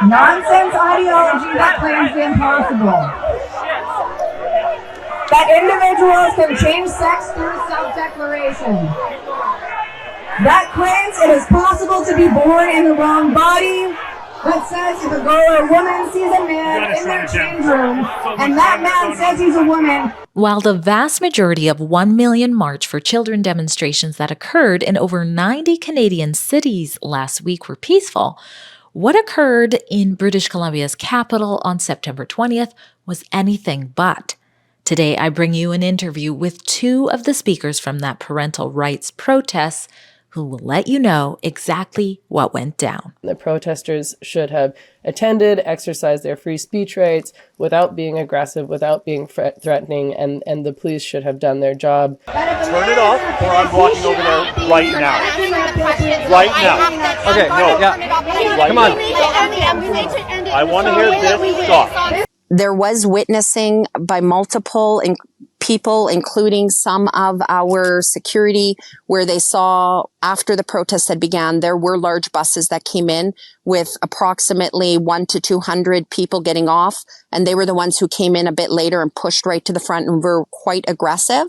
Nonsense ideology that claims the impossible. That individuals can change sex through self-declaration. That claims it is possible to be born in the wrong body. That says if a girl or a woman sees a man in their change room and that man says he's a woman. While the vast majority of 1 million March for Children demonstrations that occurred in over 90 Canadian cities last week were peaceful, what occurred in British Columbia's capital on September 20th was anything but. Today, I bring you an interview with two of the speakers from that parental rights protests who will let you know exactly what went down. The protesters should have attended, exercised their free speech rights without being aggressive, without being threatening, and the police should have done their job. Turn it off or I'm walking over there right now. Right now. Okay, no. Yeah. Right. Come on. I want to hear this stop. There was witnessing by multiple people, including some of our security, where they saw after the protests had began, there were large buses that came in with approximately 100 to 200 people getting off. And they were the ones who came in a bit later and pushed right to the front and were quite aggressive.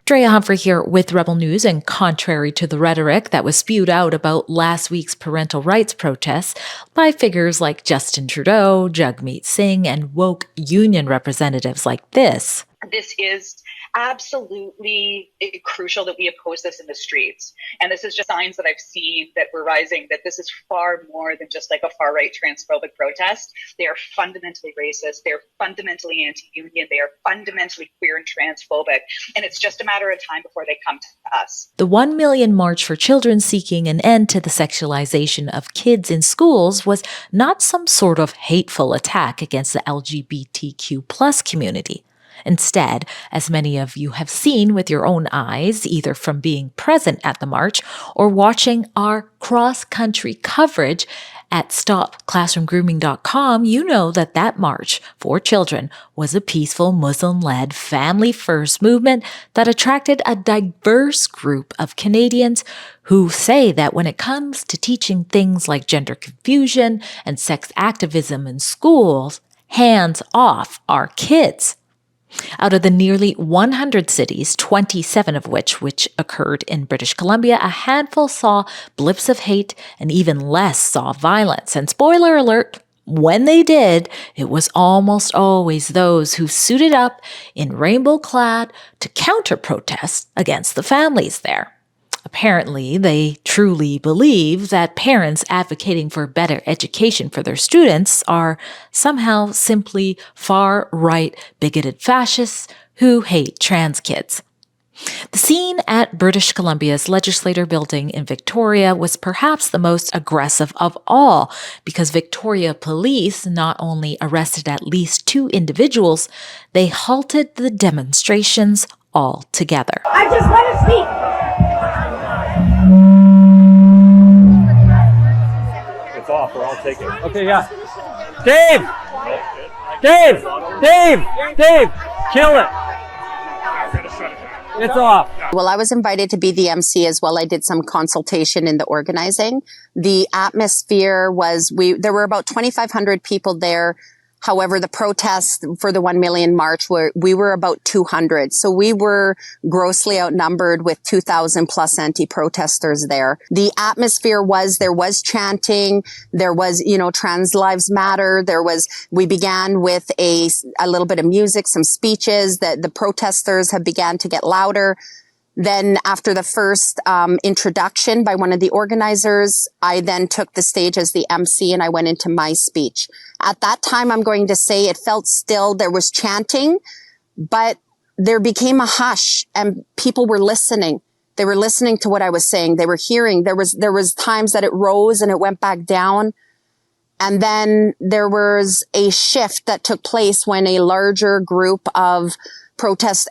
Drea Humphrey here with Rebel News, and contrary to the rhetoric that was spewed out about last week's parental rights protests by figures like Justin Trudeau, Jagmeet Singh, and woke union representatives like this. This is absolutely crucial that we oppose this in the streets. And this is just signs that I've seen that we're rising, that this is far more than just like a far-right transphobic protest. They are fundamentally racist. They're fundamentally anti-union. They are fundamentally queer and transphobic. And it's just a matter of time before they come to us. The 1 million March for Children seeking an end to the sexualization of kids in schools was not some sort of hateful attack against the LGBTQ plus community. Instead, as many of you have seen with your own eyes, either from being present at the march or watching our cross-country coverage at stopclassroomgrooming.com, you know that march for children was a peaceful Muslim-led family-first movement that attracted a diverse group of Canadians who say that when it comes to teaching things like gender confusion and sex activism in schools, hands off our kids. Out of the nearly 100 cities, 27 of which occurred in British Columbia, a handful saw blips of hate and even less saw violence. And spoiler alert, when they did, it was almost always those who suited up in rainbow-clad to counter-protest against the families there. Apparently, they truly believe that parents advocating for better education for their students are somehow simply far-right bigoted fascists who hate trans kids. The scene at British Columbia's Legislature Building in Victoria was perhaps the most aggressive of all because Victoria police not only arrested at least 2 individuals, they halted the demonstrations altogether. I just want to speak. It's off or I'll take it. Okay, yeah. Dave! Kill it! It's off. Well, I was invited to be the MC as well. I did some consultation in the organizing. The atmosphere was, there were about 2,500 people there. However, the protests for the 1 million march we were about 200. So we were grossly outnumbered with 2,000 plus anti-protesters there. The atmosphere there was chanting. There was, Trans Lives Matter. We began with a little bit of music, some speeches that the protesters have began to get louder. Then after the first introduction by one of the organizers, I then took the stage as the MC and I went into my speech. At that time, I'm going to say it felt still. There was chanting, but there became a hush and people were listening. They were listening to what I was saying. They were hearing. There was times that it rose and it went back down. And then there was a shift that took place when a larger group of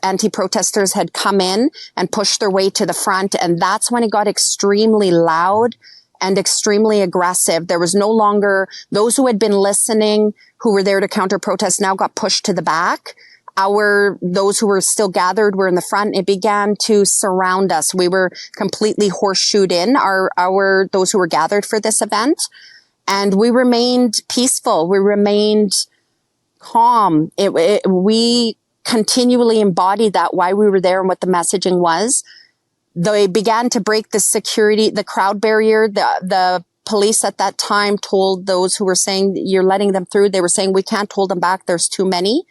anti-protesters had come in and pushed their way to the front. And that's when it got extremely loud and extremely aggressive. There was no longer those who had been listening, who were there to counter-protest, now got pushed to the back. those who were still gathered were in the front. It began to surround us. We were completely horseshoed in, those who were gathered for this event. And we remained peaceful. We remained calm. We continually embodied that, why we were there and what the messaging was. They began to break the crowd barrier. The police at that time told those who were saying, you're letting them through. They were saying, we can't hold them back. There's too many.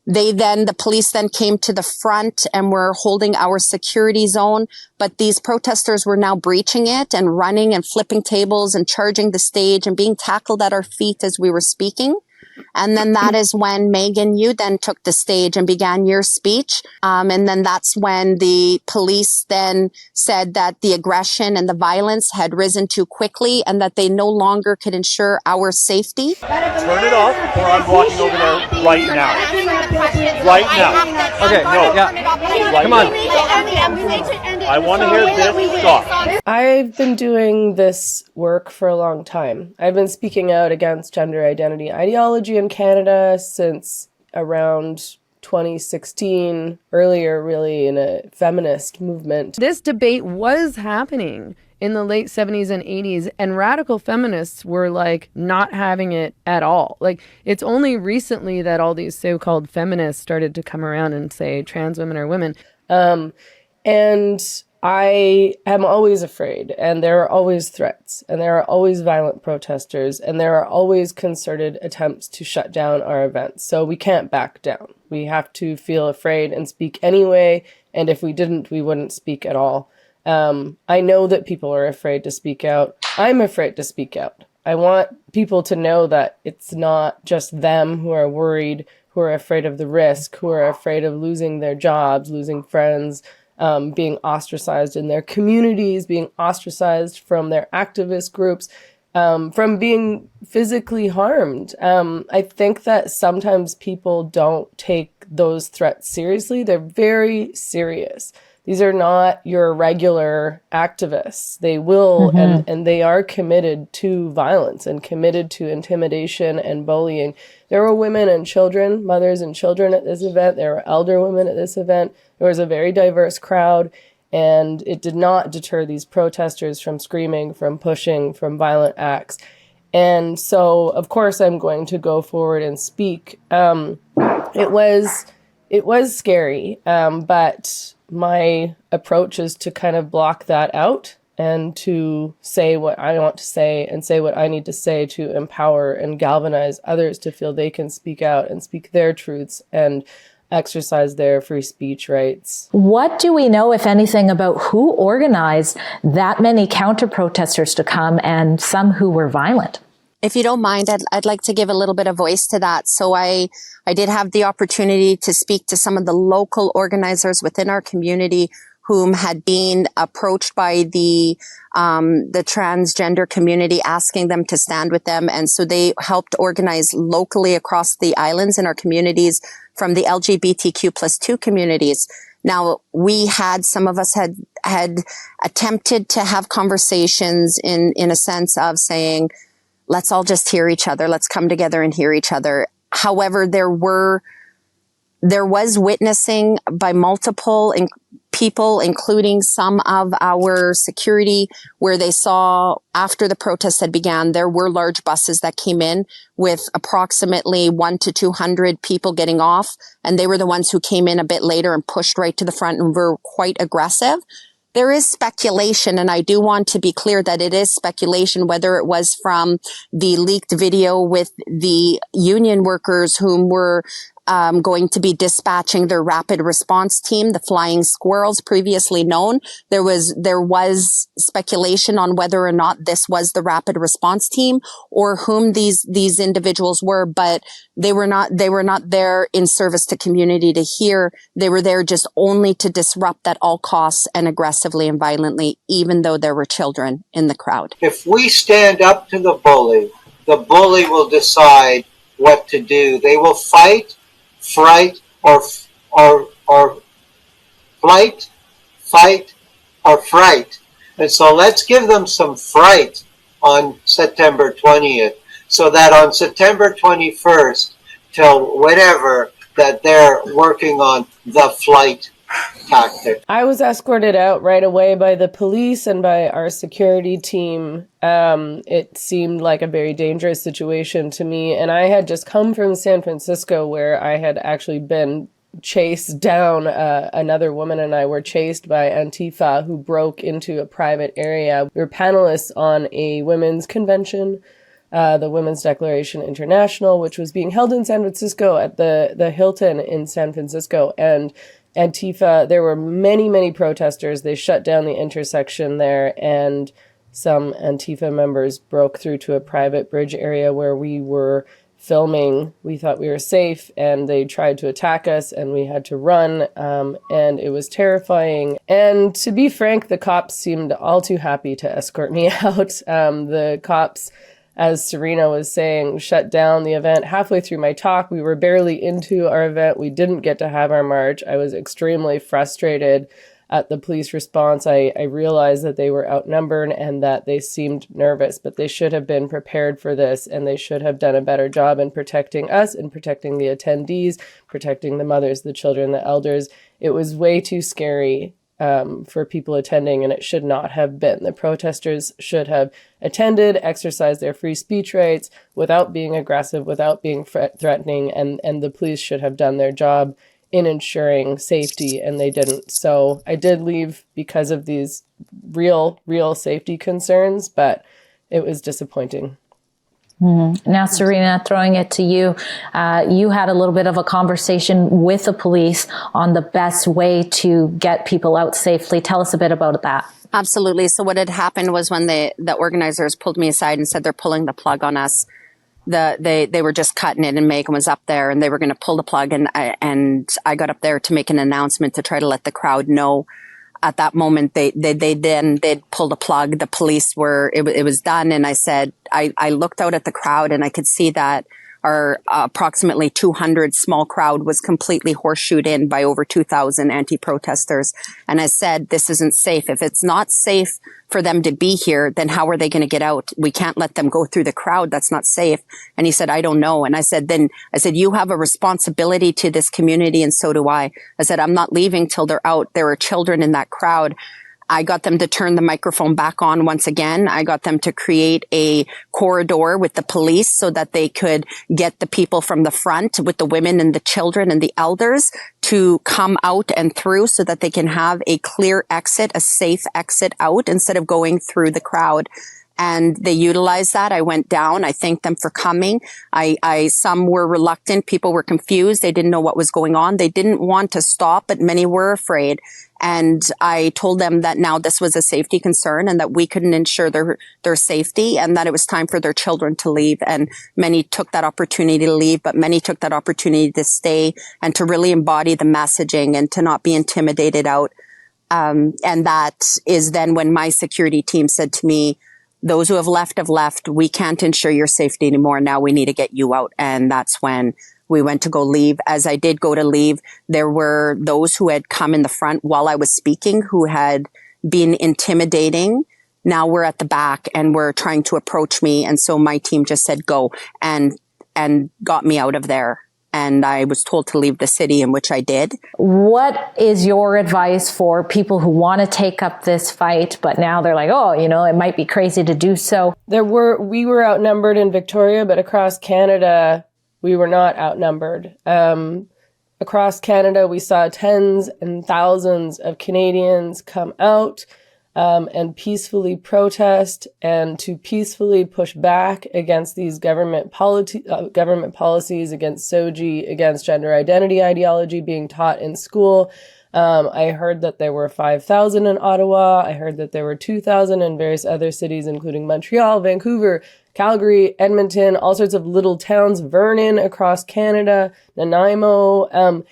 The police then came to the front and were holding our security zone. But these protesters were now breaching it and running and flipping tables and charging the stage and being tackled at our feet as we were speaking. And then that is when, Megan, you then took the stage and began your speech. And then that's when the police then said that the aggression and the violence had risen too quickly and that they no longer could ensure our safety. Turn it off or I'm walking over there right now. Right now. Okay, no, yeah. Right Come on. I want to hear this stop. I've been doing this work for a long time. I've been speaking out against gender identity ideology in Canada since around 2016, earlier really in a feminist movement. This debate was happening in the late 70s and 80s, and radical feminists were like not having it at all. Like, it's only recently that all these so-called feminists started to come around and say trans women are women. And I am always afraid, and there are always threats, and there are always violent protesters, and there are always concerted attempts to shut down our events. So we can't back down. We have to feel afraid and speak anyway, and if we didn't, we wouldn't speak at all. I know that people are afraid to speak out. I'm afraid to speak out. I want people to know that it's not just them who are worried, who are afraid of the risk, who are afraid of losing their jobs, losing friends, being ostracized in their communities, being ostracized from their activist groups, from being physically harmed. I think that sometimes people don't take those threats seriously. They're very serious. These are not your regular activists. They will, and they are committed to violence and committed to intimidation and bullying. There were women and children, mothers and children at this event. There were elder women at this event. There was a very diverse crowd, and it did not deter these protesters from screaming, from pushing, from violent acts. And so, of course, I'm going to go forward and speak. It was scary, but my approach is to kind of block that out and to say what I want to say and say what I need to say to empower and galvanize others to feel they can speak out and speak their truths and exercise their free speech rights. What do we know, if anything, about who organized that many counter-protesters to come and some who were violent? If you don't mind, I'd like to give a little bit of voice to that. So I did have the opportunity to speak to some of the local organizers within our community whom had been approached by the transgender community, asking them to stand with them. And so they helped organize locally across the islands in our communities from the LGBTQ+2 communities. Now, some of us had attempted to have conversations in a sense of saying, let's all just hear each other. Let's come together and hear each other. However, there was witnessing by multiple people, including some of our security, where they saw after the protest had began, there were large buses that came in with approximately 100 to 200 people getting off. And they were the ones who came in a bit later and pushed right to the front and were quite aggressive. There is speculation, and I do want to be clear that it is speculation, whether it was from the leaked video with the union workers whom were going to be dispatching their rapid response team, the Flying Squirrels, previously known. There was speculation on whether or not this was the rapid response team or whom these individuals were, but they were not there in service to community to hear. They were there just only to disrupt at all costs and aggressively and violently, even though there were children in the crowd. If we stand up to the bully will decide what to do. They will fight, fright, or flight, fight, or fright. And so let's give them some fright on September 20th, so that on September 21st till whatever, that they're working on the flight tactic. I was escorted out right away by the police and by our security team. It seemed like a very dangerous situation to me. And I had just come from San Francisco, where I had actually been chased down. Another woman and I were chased by Antifa, who broke into a private area. We were panelists on a women's convention, the Women's Declaration International, which was being held in San Francisco at the Hilton in San Francisco. And Antifa, there were many, many protesters. They shut down the intersection there, and some Antifa members broke through to a private bridge area where we were filming. We thought we were safe, and they tried to attack us, and we had to run, and it was terrifying. And to be frank, the cops seemed all too happy to escort me out. The cops, as Serena was saying, shut down the event halfway through my talk. We were barely into our event. We didn't get to have our march. I was extremely frustrated at the police response. I realized that they were outnumbered and that they seemed nervous, but they should have been prepared for this, and they should have done a better job in protecting us and protecting the attendees, protecting the mothers, the children, the elders. It was way too scary for people attending, and it should not have been. The protesters should have attended, exercised their free speech rights without being aggressive, without being threatening, and the police should have done their job in ensuring safety, and they didn't. So I did leave because of these real safety concerns, but it was disappointing. Now, Serena, throwing it to you. You had a little bit of a conversation with the police on the best way to get people out safely. Tell us a bit about that. Absolutely. So what had happened was when the organizers pulled me aside and said they're pulling the plug on us, they were just cutting it, and Megan was up there and they were going to pull the plug. And I got up there to make an announcement to try to let the crowd know. At that moment, they'd pull the plug. The police it was done. And I said, I looked out at the crowd and I could see that our approximately 200 small crowd was completely horseshoed in by over 2,000 anti-protesters. And I said, this isn't safe. If it's not safe for them to be here, then how are they going to get out? We can't let them go through the crowd. That's not safe. And he said, I don't know. And I said, you have a responsibility to this community, and so do I. I said, I'm not leaving till they're out. There are children in that crowd. I got them to turn the microphone back on once again. I got them to create a corridor with the police so that they could get the people from the front with the women and the children and the elders to come out and through so that they can have a clear exit, a safe exit out instead of going through the crowd. And they utilized that. I went down. I thanked them for coming. Some were reluctant. People were confused. They didn't know what was going on. They didn't want to stop, but many were afraid. And I told them that now this was a safety concern and that we couldn't ensure their safety, and that it was time for their children to leave. And many took that opportunity to leave, but many took that opportunity to stay and to really embody the messaging and to not be intimidated out. And that is then when my security team said to me, those who have left. We can't ensure your safety anymore. Now we need to get you out. And that's when we went to go leave. As I did go to leave, there were those who had come in the front while I was speaking who had been intimidating. Now we're at the back and were trying to approach me. And so my team just said, go, and got me out of there. And I was told to leave the city, in which I did. What is your advice for people who want to take up this fight, but now they're like, oh, it might be crazy to do so? We were outnumbered in Victoria, but across Canada, we were not outnumbered. Across Canada, we saw tens and thousands of Canadians come out and peacefully protest and to peacefully push back against these government policies, against SOGI, against gender identity ideology being taught in school. I heard that there were 5,000 in Ottawa. I heard that there were 2,000 in various other cities, including Montreal, Vancouver, Calgary, Edmonton, all sorts of little towns, Vernon across Canada, Nanaimo.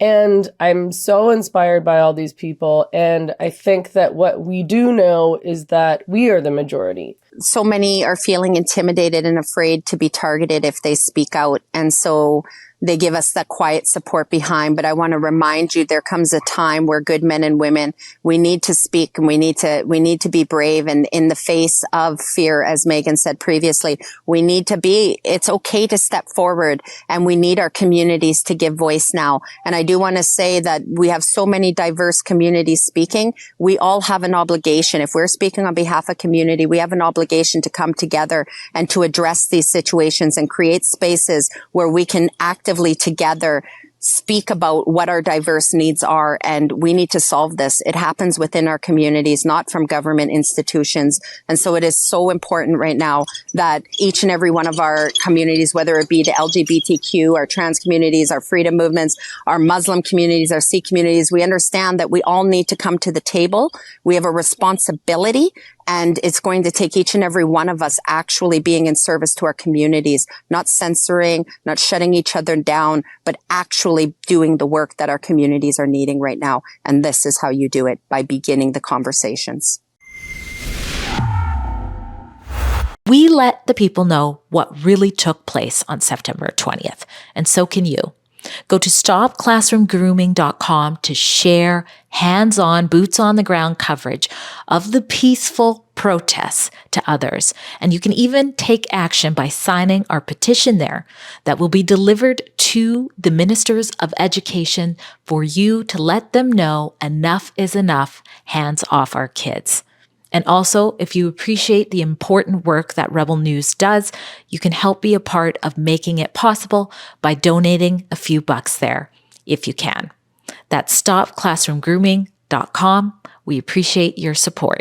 And I'm so inspired by all these people. And I think that what we do know is that we are the majority. So many are feeling intimidated and afraid to be targeted if they speak out. And so They give us that quiet support behind. But I want to remind you, there comes a time where good men and women, we need to speak and we need to be brave. And in the face of fear, as Megan said previously, it's okay to step forward, and we need our communities to give voice now. And I do want to say that we have so many diverse communities speaking. We all have an obligation. If we're speaking on behalf of community, we have an obligation to come together and to address these situations and create spaces where we can actively together speak about what our diverse needs are. And we need to solve this. It happens within our communities, not from government institutions. And so it is so important right now that each and every one of our communities, whether it be the LGBTQ, our trans communities, our freedom movements, our Muslim communities, our Sikh communities, we understand that we all need to come to the table. We have a responsibility, and it's going to take each and every one of us actually being in service to our communities, not censoring, not shutting each other down, but actually doing the work that our communities are needing right now. And this is how you do it, by beginning the conversations. We let the people know what really took place on September 20th, and so can you. Go to stopclassroomgrooming.com to share hands-on, boots-on-the-ground coverage of the peaceful protests to others. And you can even take action by signing our petition there that will be delivered to the ministers of education for you to let them know enough is enough, hands off our kids. And also, if you appreciate the important work that Rebel News does, you can help be a part of making it possible by donating a few bucks there, if you can. That's stopclassroomgrooming.com. We appreciate your support.